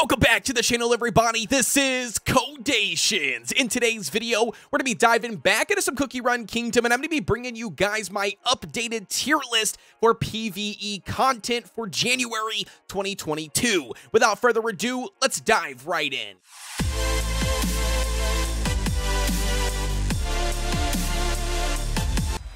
Welcome back to the channel, everybody. This is Kodeations. In today's video, we're going to be diving back into some Cookie Run Kingdom, and I'm going to be bringing you guys my updated tier list for PvE content for January 2022. Without further ado, let's dive right in.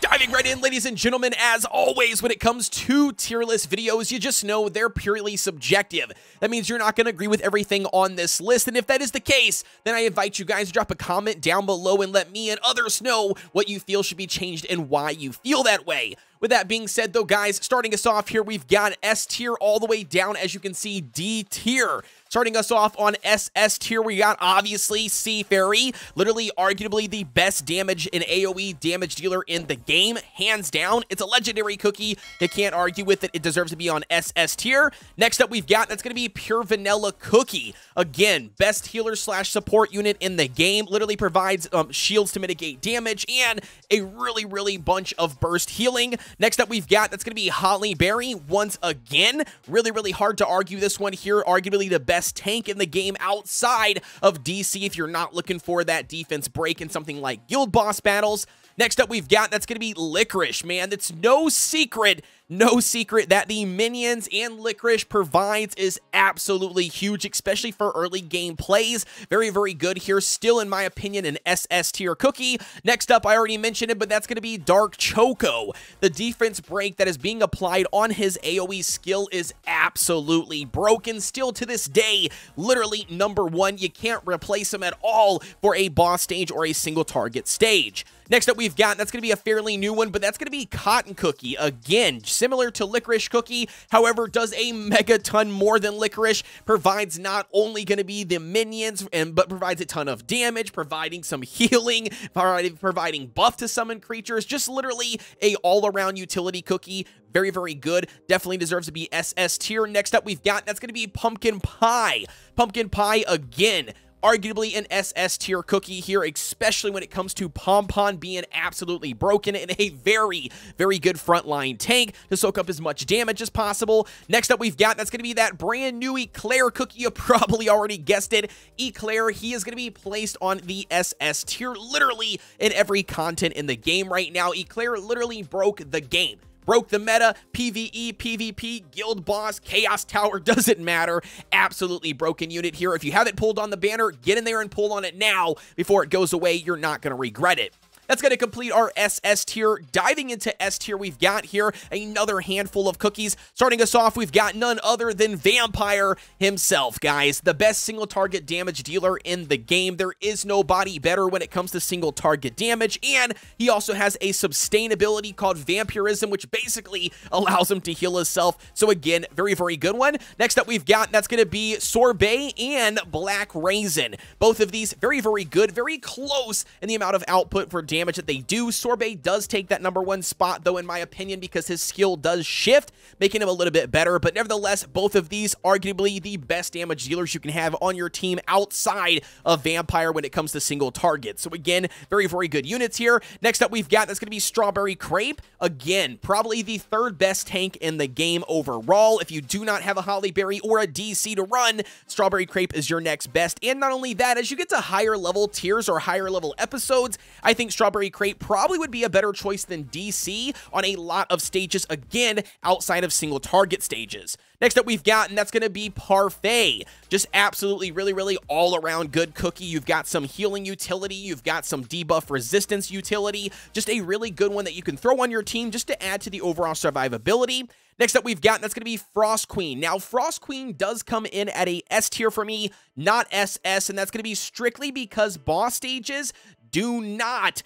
Diving right in, ladies and gentlemen, as always, when it comes to tier list videos, you just know they're purely subjective. That means you're not going to agree with everything on this list, and if that is the case, then I invite you guys to drop a comment down below and let me and others know what you feel should be changed and why you feel that way. With that being said, though, guys, starting us off here, we've got S tier all the way down, as you can see, D tier. Starting us off on SS tier, we got, obviously, Seafaring, literally, arguably, the best damage and AoE damage dealer in the game, hands down. It's a legendary cookie. You can't argue with it. It deserves to be on SS tier. Next up, we've got, that's going to be Pure Vanilla Cookie. Again, best healer slash support unit in the game. Literally provides shields to mitigate damage and a really bunch of burst healing. Next up, we've got, that's going to be Holly Berry once again. Really hard to argue this one here. Arguably the best tank in the game outside of DC if you're not looking for that defense break in something like guild boss battles. Next up, we've got, that's going to be Licorice, man. It's no secret that the minions and Licorice provides is absolutely huge, especially for early game plays. Very good here. Still, in my opinion, an SS tier cookie. Next up, I already mentioned it, but that's going to be Dark Choco. The defense break that is being applied on his AoE skill is absolutely broken. Still to this day, literally #1. You can't replace him at all for a boss stage or a single target stage. Next up, we've got, that's going to be a fairly new one, but that's going to be Cotton Cookie. Again, similar to Licorice Cookie, however, does a megaton more than Licorice, provides not only going to be the minions, but provides a ton of damage, providing some healing, providing buff to summon creatures, just literally a all-around utility cookie. Very good. Definitely deserves to be SS tier. Next up, we've got, that's going to be Pumpkin Pie. Pumpkin Pie, again, arguably an SS tier cookie here, especially when it comes to Pompon being absolutely broken and a very good frontline tank to soak up as much damage as possible. Next up, we've got, that's going to be that brand new Eclair cookie. You probably already guessed it. Eclair, he is going to be placed on the SS tier literally in every content in the game right now. Eclair literally broke the game. Broke the meta, PvE, PvP, Guild Boss, Chaos Tower, doesn't matter. Absolutely broken unit here. If you haven't pulled on the banner, get in there and pull on it now before it goes away. You're not going to regret it. That's going to complete our SS tier. Diving into S tier, we've got here another handful of cookies. Starting us off, we've got none other than Vampire himself, guys. The best single target damage dealer in the game. There is nobody better when it comes to single target damage, and he also has a sustainability called Vampirism, which basically allows him to heal himself. So again, very good one. Next up, we've got, that's going to be Sorbet and Black Raisin. Both of these very good, very close in the amount of output for damage that they do. Sorbet does take that #1 spot, though, in my opinion, because his skill does shift, making him a little bit better. But nevertheless, both of these arguably the best damage dealers you can have on your team outside of Vampire when it comes to single targets. So again, very good units here. Next up, we've got, that's going to be Strawberry Crepe. Again, probably the third best tank in the game overall. If you do not have a Holly Berry or a DC to run, Strawberry Crepe is your next best. And not only that, as you get to higher level tiers or higher level episodes, I think Strawberry Crepe probably would be a better choice than DC on a lot of stages, again, outside of single target stages. Next up, we've got, and that's going to be Parfait. Just absolutely really all-around good cookie. You've got some healing utility. You've got some debuff resistance utility. Just a really good one that you can throw on your team just to add to the overall survivability. Next up, we've got, that's going to be Frost Queen. Now, Frost Queen does come in at a S tier for me, not SS, and that's going to be strictly because boss stages do not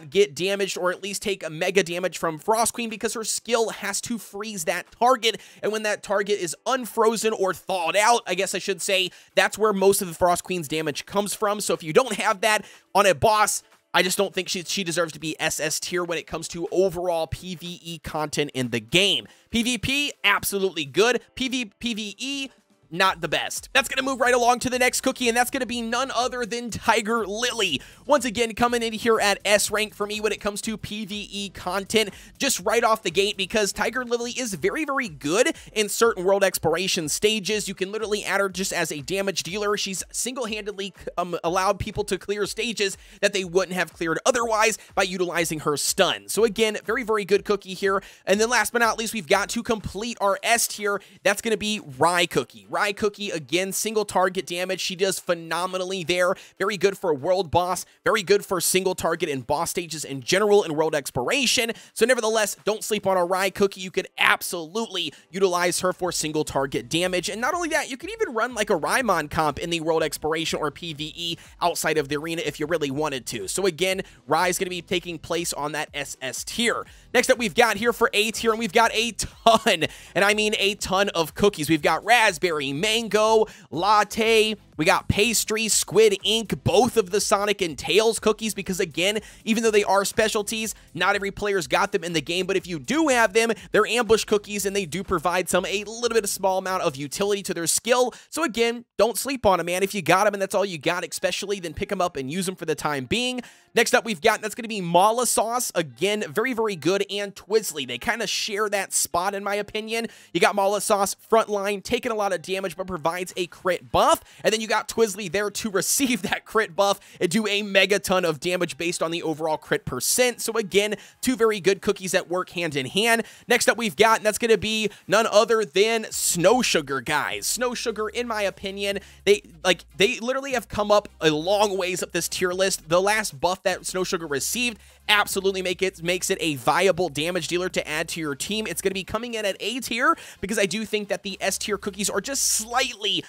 get damaged, or at least take a mega damage from Frost Queen, because her skill has to freeze that target, and when that target is unfrozen or thawed out, I guess I should say, that's where most of the Frost Queen's damage comes from. So if you don't have that on a boss, I just don't think she deserves to be SS tier when it comes to overall PvE content in the game. PvP, absolutely good. PvE, not the best. That's going to move right along to the next cookie, and that's going to be none other than Tiger Lily. Once again, coming in here at S rank for me when it comes to PvE content, just right off the gate, because Tiger Lily is very, very good in certain world exploration stages. You can literally add her just as a damage dealer. She's single-handedly allowed people to clear stages that they wouldn't have cleared otherwise by utilizing her stun. So again, very, very good cookie here. And then last but not least, we've got to complete our S tier. That's going to be Rye Cookie. Rye Cookie, again, single target damage. She does phenomenally there. Very good for world boss. Very good for single target and boss stages in general in world exploration. So nevertheless, don't sleep on a Rye Cookie. You could absolutely utilize her for single target damage. And not only that, you could even run like a Rymon comp in the world exploration or PvE outside of the arena if you really wanted to. So again, Rye is going to be taking place on that SS tier. Next up, we've got here for A tier, and we've got a ton, and I mean a ton of cookies. We've got raspberry, mango, latte, we got pastry, squid ink, both of the Sonic and Tails cookies, because again, even though they are specialties, not every player's got them in the game, but if you do have them, they're ambush cookies, and they do provide a little bit of small amount of utility to their skill. So again, don't sleep on them, man. If you got them and that's all you got, especially, then pick them up and use them for the time being. Next up, we've got, that's going to be Mala Sauce. Again, very, very good, and Twizzly. They kind of share that spot, in my opinion. You got Mala Sauce, frontline, taking a lot of damage, but provides a crit buff. And then you got Twizzly there to receive that crit buff and do a mega ton of damage based on the overall crit percent. So again, two very good cookies that work hand in hand. Next up, we've got, and that's going to be none other than Snow Sugar, guys. Snow Sugar, in my opinion, they literally have come up a long ways up this tier list. The last buff that Snow Sugar received absolutely makes it a viable damage dealer to add to your team. It's going to be coming in at A tier because I do think that the S tier cookies are just slightly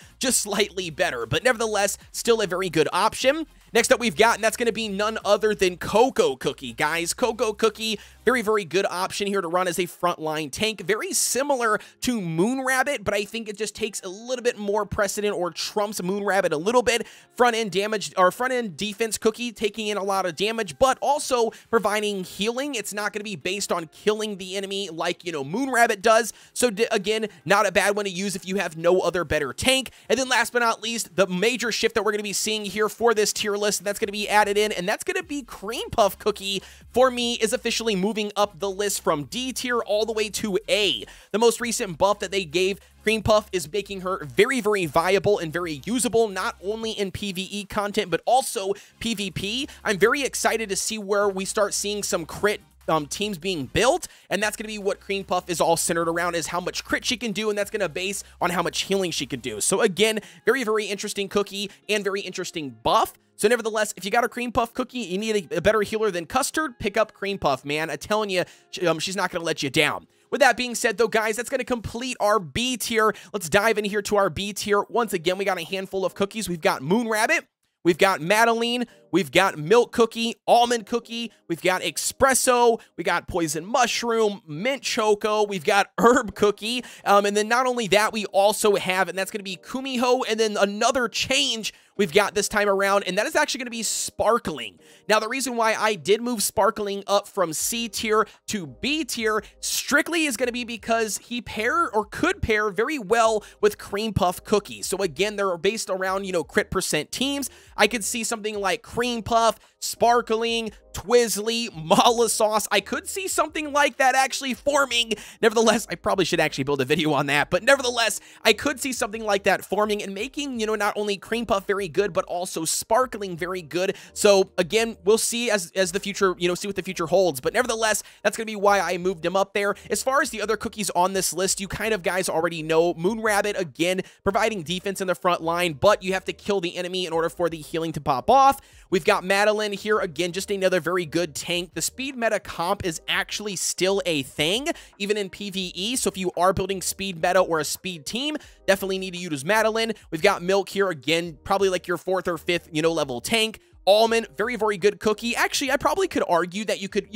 better, but nevertheless, still a very good option. Next up, we've got, and that's going to be none other than Cocoa Cookie, guys. Cocoa Cookie, very, very good option here to run as a frontline tank. Very similar to Moon Rabbit, but I think it just takes a little bit more precedent or trumps Moon Rabbit a little bit. Front-end damage, or front-end defense cookie, taking in a lot of damage, but also providing healing. It's not going to be based on killing the enemy like, Moon Rabbit does. So again, not a bad one to use if you have no other better tank. And then last but not least, the major shift that we're going to be seeing here for this tier list, and that's going to be added in, and that's going to be Cream Puff Cookie, for me, is officially moving up the list from D tier all the way to A. The most recent buff that they gave Cream Puff is making her very, very viable and very usable, not only in PvE content, but also PvP. I'm very excited to see where we start seeing some crit teams being built, and that's going to be what Cream Puff is all centered around, is how much crit she can do, and that's going to base on how much healing she can do. So again, very, very interesting cookie and very interesting buff. So nevertheless, if you got a Cream Puff cookie, you need a better healer than Custard, pick up Cream Puff, man. I'm telling you, she's not going to let you down. With that being said, though, guys, that's going to complete our B tier. Let's dive in here to our B tier. Once again, we got a handful of cookies. We've got Moon Rabbit, we've got Madeline, we've got Milk Cookie, Almond Cookie, we've got Espresso, we got Poison Mushroom, Mint Choco, we've got Herb Cookie, and then not only that, we also have, and that's going to be Kumiho, and then another change we've got this time around, and that is actually going to be Sparkling. Now, the reason why I did move Sparkling up from C tier to B tier strictly is going to be because he could pair very well with Cream Puff Cookie. So again, they're based around, crit percent teams. I could see something like Cream Puff, Sparkling, Twizzly, Mala Sauce. I could see something like that actually forming. Nevertheless, I probably should actually build a video on that, but nevertheless, I could see something like that forming and making, not only Cream Puff very good, but also Sparkling very good. So again, we'll see as the future, see what the future holds, but nevertheless, that's going to be why I moved him up there. As far as the other cookies on this list, you kind of guys already know. Moon Rabbit, again, providing defense in the front line, but you have to kill the enemy in order for the healing to pop off. We've got Madeline here, again, just another very good tank. The speed meta comp is actually still a thing, even in PvE, so if you are building speed meta or a speed team, definitely need to use Madeline. We've got Milk here, again, probably like your 4th or 5th, level tank. Almond, very, very good cookie. Actually, I probably could argue that you could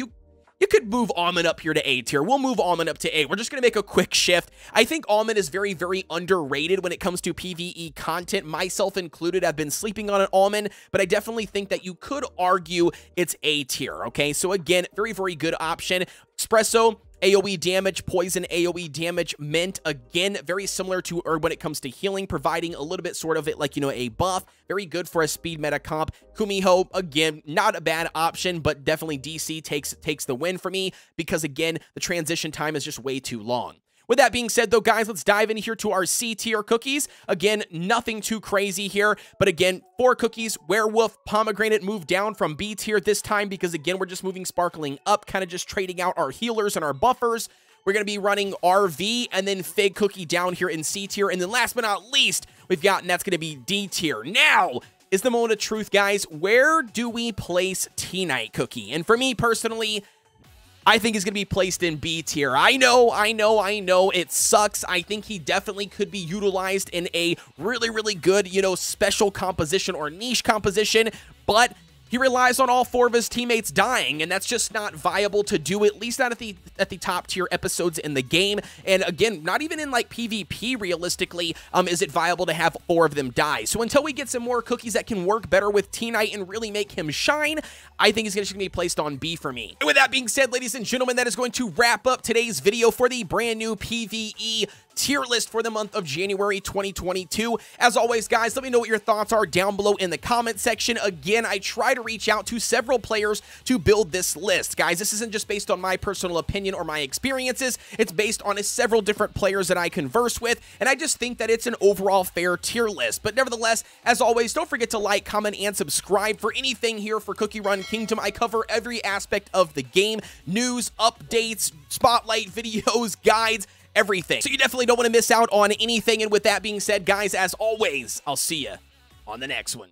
move Almond up here to A tier. We'll move Almond up to A. We're just going to make a quick shift. I think Almond is very, very underrated when it comes to PvE content. Myself included, I've been sleeping on an Almond, but I definitely think that you could argue it's A tier, okay? So again, very, very good option. Espresso, AoE damage, poison AoE damage, mint, again, very similar to Herb when it comes to healing, providing a little bit sort of it like, you know, a buff. Very good for a speed meta comp. Kumiho, again, not a bad option, but definitely DC takes the win for me because, again, the transition time is just way too long. With that being said, though, guys, let's dive in here to our C tier cookies. Again, nothing too crazy here, but again, 4 cookies, Werewolf, Pomegranate moved down from B tier this time because, again, we're just moving Sparkling up, kind of just trading out our healers and our buffers. We're going to be running RV and then Fig Cookie down here in C tier. And then last but not least, we've got, and that's going to be D tier. Now is the moment of truth, guys. Where do we place T-Night Cookie? And for me personally, I think he's going to be placed in B tier. I know, it sucks. I think he definitely could be utilized in a really, really good, you know, special composition or niche composition, but he relies on all 4 of his teammates dying, and that's just not viable to do, at least not at the top tier episodes in the game. And again, not even in like PvP realistically is it viable to have 4 of them die. So until we get some more cookies that can work better with T-Night and really make him shine, I think he's just going to be placed on B for me. And with that being said, ladies and gentlemen, that is going to wrap up today's video for the brand new PvE tier list for the month of January 2022. As always, guys, let me know what your thoughts are down below in the comment section. Again, I try to reach out to several players to build this list. Guys, this isn't just based on my personal opinion or my experiences. It's based on several different players that I converse with, and I just think that it's an overall fair tier list. But nevertheless, as always, don't forget to like, comment, and subscribe for anything here for Cookie Run Kingdom. I cover every aspect of the game, news, updates, spotlight videos, guides, everything. So you definitely don't want to miss out on anything. And with that being said, guys, as always, I'll see you on the next one.